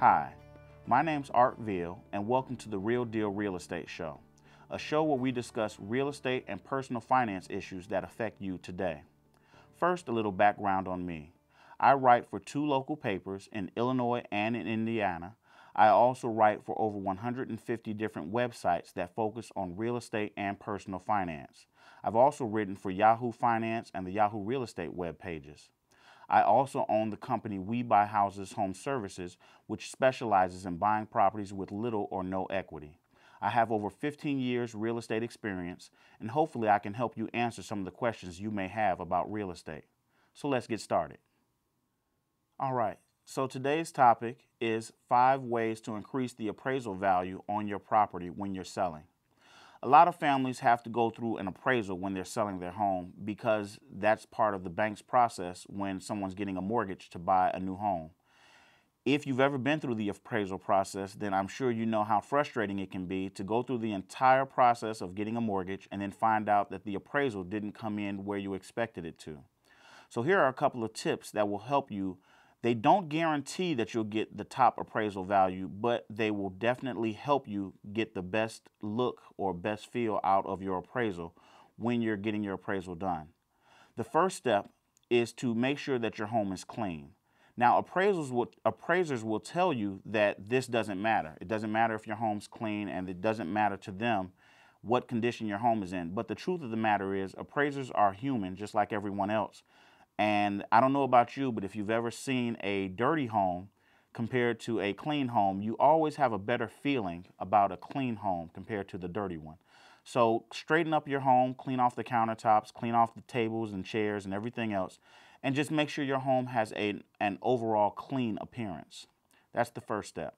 Hi, my name's Art Ville, and welcome to the Real Deal Real Estate Show, a show where we discuss real estate and personal finance issues that affect you today. First, a little background on me. I write for two local papers in Illinois and in Indiana. I also write for over 150 different websites that focus on real estate and personal finance. I've also written for Yahoo Finance and the Yahoo Real Estate web pages. I also own the company We Buy Houses Home Services, which specializes in buying properties with little or no equity. I have over 15 years real estate experience, and hopefully I can help you answer some of the questions you may have about real estate. So let's get started. All right, so today's topic is 5 ways to increase the appraisal value on your property when you're selling. A lot of families have to go through an appraisal when they're selling their home because that's part of the bank's process when someone's getting a mortgage to buy a new home. If you've ever been through the appraisal process, then I'm sure you know how frustrating it can be to go through the entire process of getting a mortgage and then find out that the appraisal didn't come in where you expected it to. So here are a couple of tips that will help you. They don't guarantee that you'll get the top appraisal value, but they will definitely help you get the best look or best feel out of your appraisal when you're getting your appraisal done. The first step is to make sure that your home is clean. Now, appraisers will tell you that this doesn't matter. It doesn't matter if your home's clean, and it doesn't matter to them what condition your home is in. But the truth of the matter is appraisers are human just like everyone else. And I don't know about you, but if you've ever seen a dirty home compared to a clean home, you always have a better feeling about a clean home compared to the dirty one. So straighten up your home, clean off the countertops, clean off the tables and chairs and everything else, and just make sure your home has an overall clean appearance. That's the first step.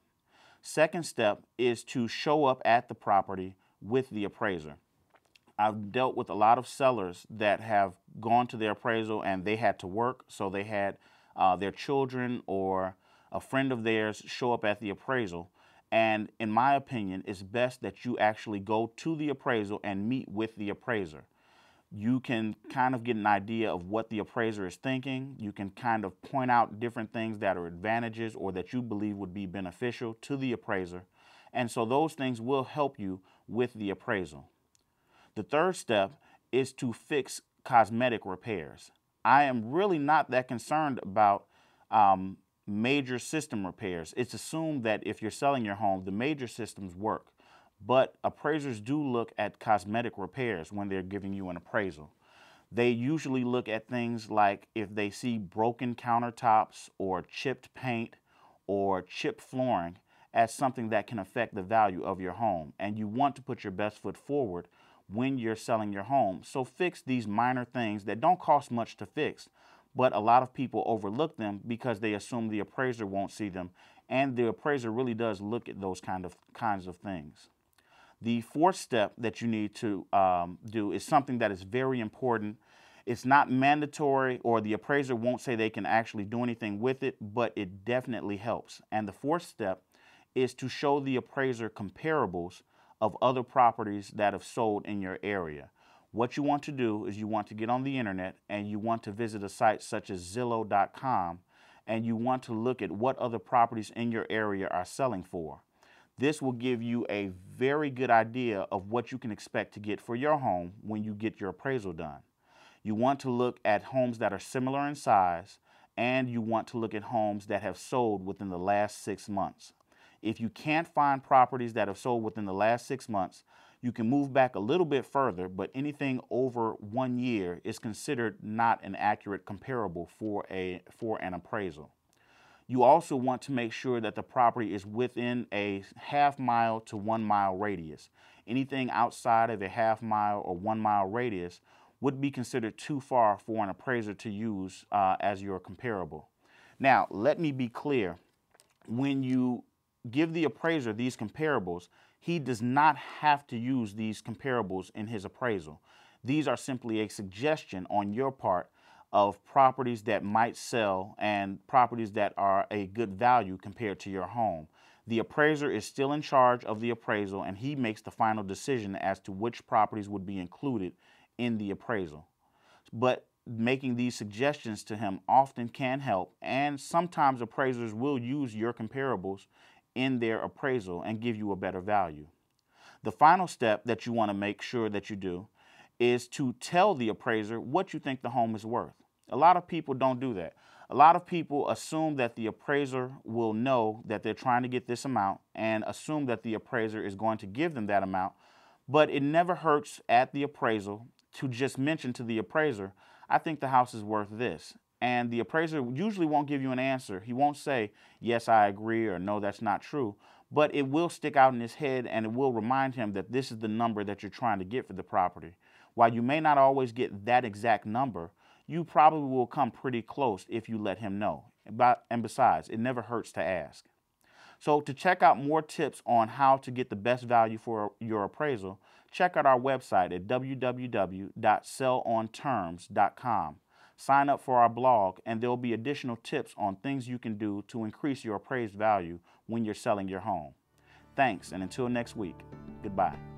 Second step is to show up at the property with the appraiser. I've dealt with a lot of sellers that have gone to their appraisal and they had to work, so they had their children or a friend of theirs show up at the appraisal. And in my opinion, it's best that you actually go to the appraisal and meet with the appraiser. You can kind of get an idea of what the appraiser is thinking. You can kind of point out different things that are advantages or that you believe would be beneficial to the appraiser. And so those things will help you with the appraisal. The third step is to fix cosmetic repairs. I am really not that concerned about major system repairs. It's assumed that if you're selling your home, the major systems work. But appraisers do look at cosmetic repairs when they're giving you an appraisal. They usually look at things like if they see broken countertops or chipped paint or chipped flooring as something that can affect the value of your home. And you want to put your best foot forward when you're selling your home. So fix these minor things that don't cost much to fix, but a lot of people overlook them because they assume the appraiser won't see them, and the appraiser really does look at those kinds of things. The fourth step that you need to do is something that is very important. It's not mandatory, or the appraiser won't say they can actually do anything with it, but it definitely helps. And the fourth step is to show the appraiser comparables of other properties that have sold in your area. What you want to do is you want to get on the internet and you want to visit a site such as Zillow.com, and you want to look at what other properties in your area are selling for. This will give you a very good idea of what you can expect to get for your home when you get your appraisal done. You want to look at homes that are similar in size, and you want to look at homes that have sold within the last 6 months. If you can't find properties that have sold within the last 6 months, you can move back a little bit further, but anything over 1 year is considered not an accurate comparable for an appraisal. You also want to make sure that the property is within a half-mile to 1-mile radius. Anything outside of a half-mile or 1-mile radius would be considered too far for an appraiser to use as your comparable. Now, let me be clear. When you give the appraiser these comparables, he does not have to use these comparables in his appraisal. These are simply a suggestion on your part of properties that might sell and properties that are a good value compared to your home. The appraiser is still in charge of the appraisal, and he makes the final decision as to which properties would be included in the appraisal. But making these suggestions to him often can help, and sometimes appraisers will use your comparables in their appraisal and give you a better value. The final step that you want to make sure that you do is to tell the appraiser what you think the home is worth. A lot of people don't do that. A lot of people assume that the appraiser will know that they're trying to get this amount and assume that the appraiser is going to give them that amount, but it never hurts at the appraisal to just mention to the appraiser, I think the house is worth this. And the appraiser usually won't give you an answer. He won't say, yes, I agree, or no, that's not true. But it will stick out in his head and it will remind him that this is the number that you're trying to get for the property. While you may not always get that exact number, you probably will come pretty close if you let him know. And besides, it never hurts to ask. So to check out more tips on how to get the best value for your appraisal, check out our website at www.sellonterms.com. Sign up for our blog and there will be additional tips on things you can do to increase your appraised value when you're selling your home. Thanks, and until next week, goodbye.